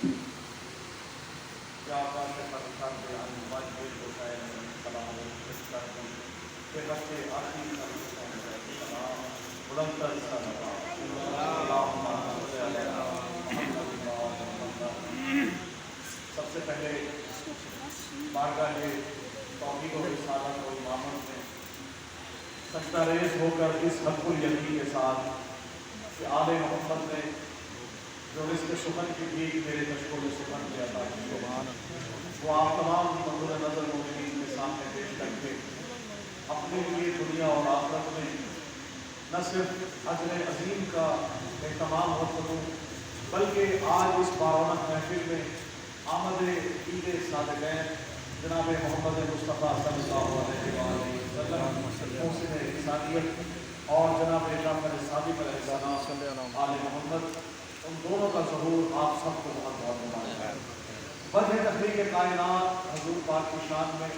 سب سے پہلے بارگاہ توحید و رسالت و امامت میں سجدہ ریز ہو کر اس حق الیقین کے ساتھ کہ آل محمد نے جو رزق سخن کی بھیک میرے مشغول سخن کیا تھا وہ آپ تمام منظور نظر مومنین کے سامنے پیش کر کے اپنے لیے دنیا اور آخرت میں نہ صرف اجر عظیم کا اہتمام ہو سکوں بلکہ آج اس بارونق محفل میں آمد عید صادقین جناب محمد مصطفیٰ صلی اللہ علیہ وسلم محسن انسانیت اور جناب جعفر صادق علیہ السلام آل محمد ان دونوں کا ظہور آپ سب کو بہت بہت مبارک ہے۔ وجہ تخلیق کائنات حضور پاک کی شان میں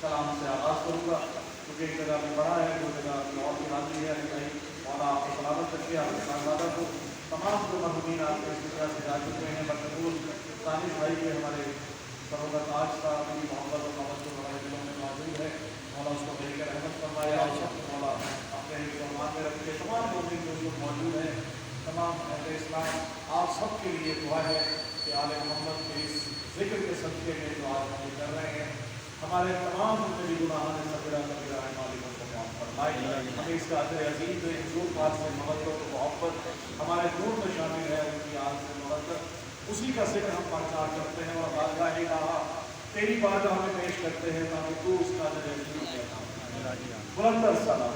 کلام سے آغاز کروں گا کیونکہ ایک جگہ میں بڑا ہے دو جگہ میں اور بھی حاضری ہے کہیں اور آپ کو سلامت رکھیے آپ کے خانوادہ کو تمام جو مرحومین آپ کے اس طرح سے جا چکے ہیں بقبول دانش بھائی کے ہمارے سرور تاج کا اپنی محبت و توجہ ہمارے دلوں میں موجود ہے مولا اس کو بھائی کا رحمت فرمائے اور سب مولا اپنے فرمان میں رکھے تمام لوگ جو موجود ہیں تمام اہل اسلام آپ سب کے لیے دعا ہے کہ آل محمد کے اس ذکر کے صدقے میں جو آج ہم کر رہے ہیں ہمارے تمام جتنے گناہوں نے صغیرہ کبیرہ مالک کو معاف فرمائے ہمیں اس کا اجر عظیم جو حضور پاک سے محبت و محبت ہمارے دور میں شامل ہے ان کی آج سے محبت اسی کا ذکر ہم پرچار کرتے ہیں اور بارگاہ الہٰ تیری بارگاہ ہمیں پیش کرتے ہیں تاکہ تو اس کا اجر عظیم بلندر صلی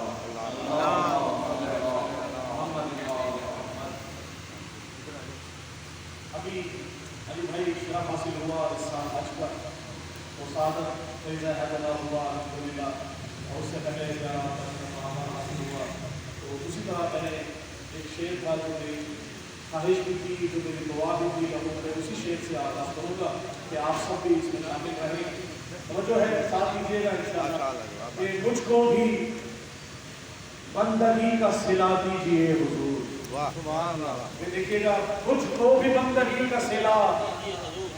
ابھی علی بھائی شرف حاصل ہوا اس سال حج پر وہ سعادت فیضہ حیدرہ ہوا الحمدللہ اور اس سے پہلے حاصل ہوا تو اسی طرح میں نے ایک شعر تھا جو میری خواہش بھی تھی جو میری دعا بھی تھی لوگوں میں اسی شعر سے آغاز کروں گا کہ آپ سب بھی اس میں شامل رہیں توجہ ہے ساتھ دیجیے گا انشاءاللہ کہ مجھ کو بھی بندگی کا صلہ دیجیے حضور یہ دیکھیے گا مجھ کو بھی بندگی کا صلہ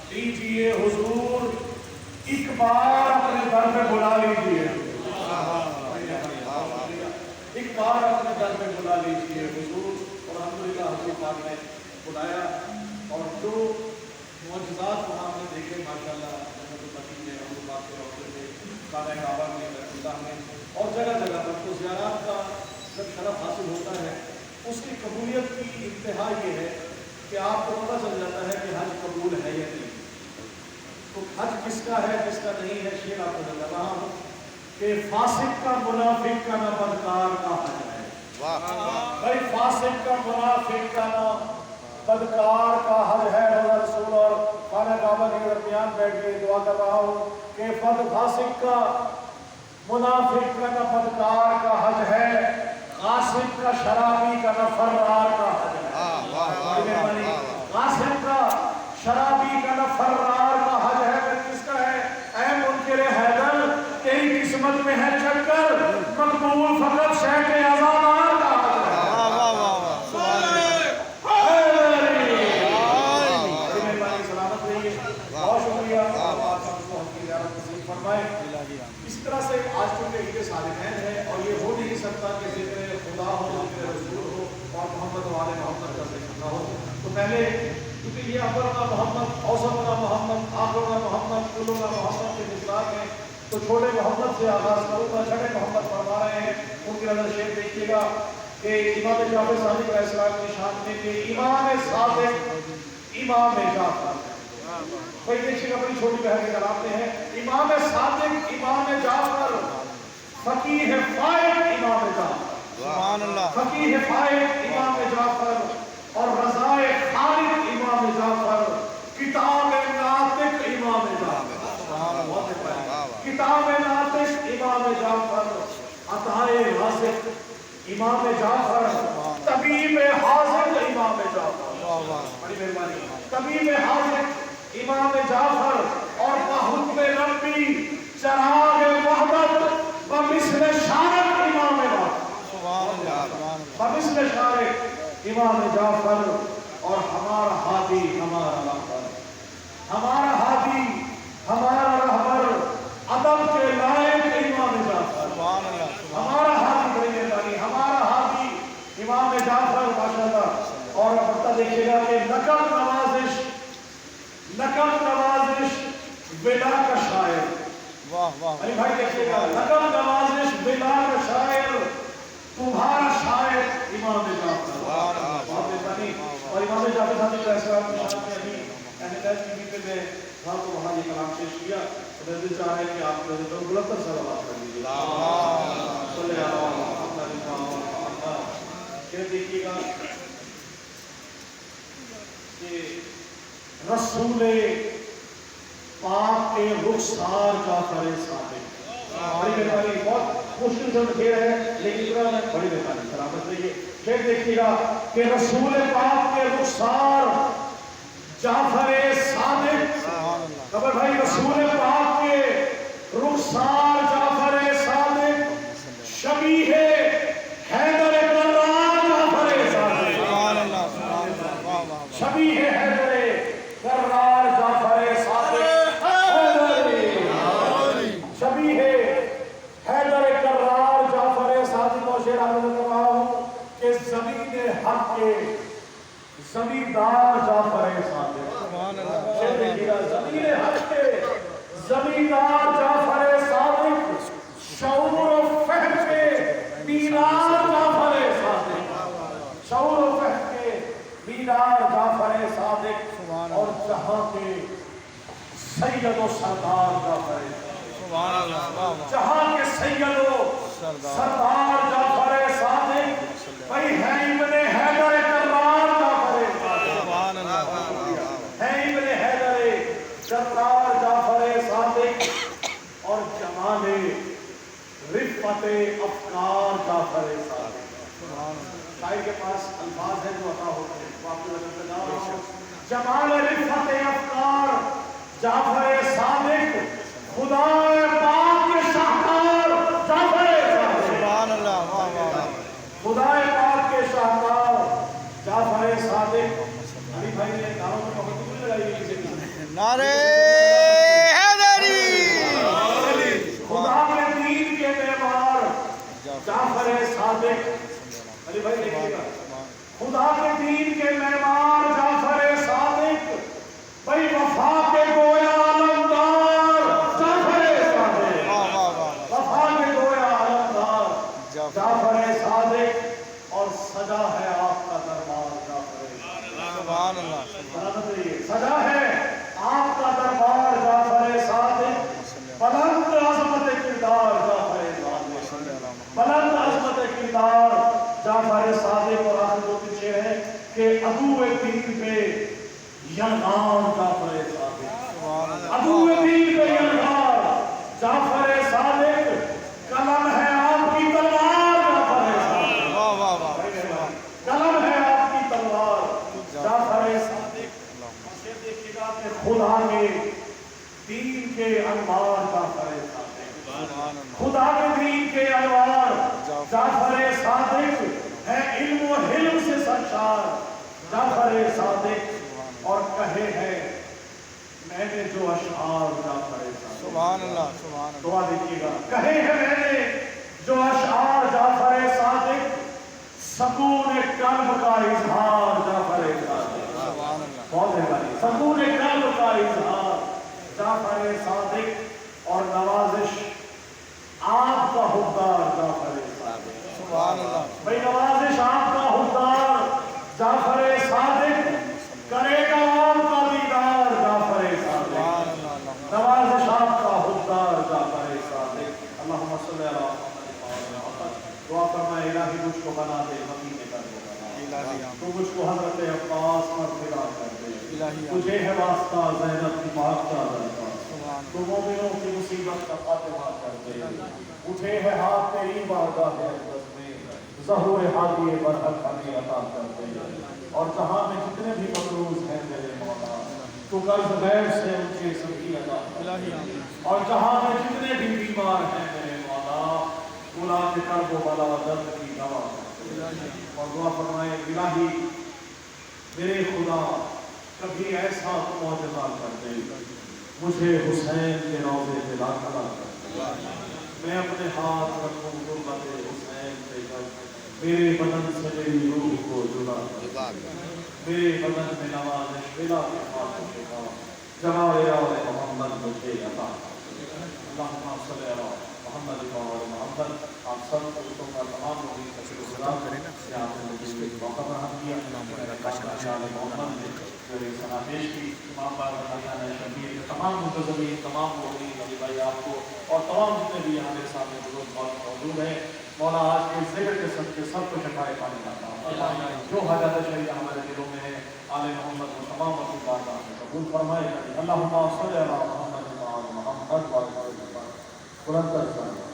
دیجیے حضور ایک بار اپنے در میں بلا لیجیے ایک بار اپنے در میں بلا لیجیے حضور اور الحمدللہ حضور پاک نے بلایا اور جو معجزات وہاں ہم نے دیکھے ماشاءاللہ جنت المدین میں حضور پاک کے روضے میں خانہ کعبہ میں بیت اللہ میں اور جگہ جگہ پر تو زیارات کا جب شرف حاصل ہوتا ہے اس کی قبولیت کی انتہا یہ ہے کہ آپ کو پتہ چل جاتا ہے کہ حج قبول ہے یا نہیں تو حج کس کا ہے کس کا نہیں ہے شعر آپ کو بتا رہا ہوں کہ فاسق کا منافق کا نہ بدکار کا حج ہے بھائی فاسق کا منافق کا نہ بدکار کا حج ہے رسول اور خانہ کعبہ کے درمیان بیٹھ کے دعا کر رہا ہوں کہ فاسق کا منافق کا نہ بدکار کا حج ہے غاصب کا شرابی کا نہ فرار کا حج ہے غاصب کا شرابی کا نہ فرار کا حج ہے کس کا ہے اے منکر حیدر تیری قسمت میں ہے چکر مقبول فقط شیخ اعظام کا حج ہے سلامت رہیے بہت شکریہ فرمائے اس طرح سے آج کل عید صالحین ہے اور یہ ہو نہیں سکتا کہ ذکر خدا ہو ذکر رسول ہو اور محمد والے محمد کا ذکر نہ ہو تو پہلے کیونکہ یہ اولنا محمد اوسطنا محمد آخرنا محمد کلنا محمد کے مصداق ہیں تو چھوٹے محمد سے آغاز کروں گا چھٹے محمد فرما رہے ہیں ان کی نظر شیخ دیکھیے گا کہ امام جعفر صادق علیہ السلام کی شان میں کہ امام صادق امام جعفر بھائی دیکھیے گا بڑی چھوٹی بہن کے کراتے ہیں امام صادق امام جعفر فقیہ فائق امام جعفر فقیہ فائق امام جعفر اور رضائے خالق امام جعفر کتاب ناطق امام جعفر کتاب ناطق امام جعفر عطائے رازق امام جعفر طبیب حاضر امام جعفر بڑی مہربانی طبیب حاضر امام جعفر اور بحکم ربی چراغ وحدت بمثل شارق امام بمثل شارق امام جعفر اور ہمارا ہادی ہمارا دیکھیے گا کہ نقب نوازش بلا کا شاعر. علی بھائی دیکھیے گا نقب نوازش بلا کا شاعر تمہارا شاعر امام جعفر. اور امام جعفر صاحب کا اسلام کی شان میں ابھی اہل ٹی وی پہ میں تھا تو وہاں یہ کلام پیش کیا. میں دل چاہ رہا ہے کہ آپ بلند تر صلوات کر دیجیے. صلی اللہ علیہ وسلم. پھر دیکھیے گا کہ رسول پاک کے رخسار جعفر صادق. بڑی مہربانی, بہت مشکل سے کھیل ہے لیکن بڑی مہربانی سلامت رہیے. پھر دیکھیے گا کہ رسول پاک کے رخسار جعفر صادق. خبر بھائی رسول پاک کے رخسار جعفر صادق شبیہ حیدر کرار جعفر صادق. شبیہ حیدر کرار جعفر صادق. شبیہ حیدر کرار جعفر صادق. اور شعر آگے میں کہا ہوں کہ زمین حق کے زمیندار جعفر صادق. زمین حق کے زمیندار جعفر صادق. شعور و فہم کے بیدار جعفر صادق. شعور و فہم کے بیدار جعفر صادق. اور جہاں کے سید و سردار جعفر صادق. جہاں کے سید و سردار جعفر صادق. بھائی ہے ابن حیدر کرار جعفر صادق. ہے ابن حیدر کرار جعفر صادق. اور جمال رفعت افکار جعفر صادق. شاعر کے پاس الفاظ ہیں جو عطا ہوتے ہیں وہ آپ کو بتا رہا ہوں. جمال رفعت افکار جعفر صادق. خدا پاک کے شاہکار جعفر صادق. سبحان اللہ. خدا پاک کے شاہکار جعفر صادق. علی بھائی نے نعروں میں محبت نہیں لگائی ہے کسی نے. نعرے حیدری. خدا کے دین کے معمار جعفر صادق. علی بھائی دیکھیے گا خدا کے دین کے معمار جعفر صادق. بھائی وفا کے گویا علمدار جعفر صادق. وفا کے گویا علمدار جعفر صادق. اور سجا ہے آپ کا دربار جعفر صادق. سبحان اللہ. سجا ہے آپ کا دربار جعفر صادق. بلند عظمت کردار جعفر صادق. بلند عظمت کردار جعفر صادق. اور آخر دو تین شعر ہے کہ عدو دین پہ یلغار جعفر صادق. عدو دین پہ یلغار جعفر صادق. قلم ہے آپ کی تلوار جعفر صادق. قلم ہے آپ کی تلوار جعفر صادق. اور دیکھیے گا کہ خدا کے دین کے انوار جعفر صادق. خدا کے دین کے انوار جعفر صادق. ہے علم و حلم سے سرشار جعفر صادق. اور کہے ہے میں نے جو اشعار جعفر صادق. سبحان اللہ. سبحان اللہ. دعا دیکھیے گا کہے ہے میں نے جو اشعار جعفر صادق. سکون قلب کا اظہار جعفر صادق. سبحان اللہ. بہت مہربانی. سکون قلب کا اظہار جعفر صادق. اور نوازش آپ کا حقدار جعفر صادق. سبحان اللہ. بھئی نوازش آپ کا حقدار جعفر صادق. کرے گا آپ کا دیدار جعفر صادق. نوازش آپ کا حقدار جعفر صادق. اللہم صلی اللہ علیہ وسلم. دعا فرمائے الہی مجھ کو بنا دے مدینے کا بنا. تو مجھ کو حضرت عباس پر فدا کر دے. تجھے ہے واسطہ زینب کی بات کا درکار. تو مومنوں کی مصیبت کا خاتمہ کر دے. اٹھے ہے ہاتھ تیری بارگاہ اقدس میں. ظہور ہادی برحق ہمیں عطا کر دے. اور جہاں میں جتنے بھی مقروض ہیں میرے مولا تو قرض غیب سے ان کے سبھی عطا. اور جہاں میں جتنے بھی بیمار ہیں میرے مولا اولا کے کرب و بلا درد کی دوا. اور دعا فرمائے الہی میرے خدا کبھی ایسا معجزہ کر دے مجھے حسین کے روضے پہ داخلہ کر دے. میں اپنے ہاتھ رکھوں غربت حسین پہ میرے بدن سے میری روح کو جدا کر، میرے بدن میں نوازش ملا کے خاتم کے بعد جمال آل محمد مجھے عطا کر۔ اللہم صلی علی محمد و آل محمد۔ آپ سب دوستوں کا تمام لوگوں کا شکر گزار کہ آپ نے مجھے موقع فراہم کیا آل محمد نے جو یہ ثنا پیش کی۔ تمام بارگاہ شبیر کے تمام منتظمین، تمام مؤمنین، علی بھائی آپ کو اور تمام جتنے بھی یہاں میرے سامنے بزرگ موجود ہیں، مولا آج کے ذکر کے سب کو شفائے پانی عطا فرمائے۔ جو حاجات شریعہ ہمارے دلوں میں ہے آل محمد کو تمام اپنی بارگاہ میں قبول فرمائے۔ اللہم صلی علی محمد و آل محمد بلند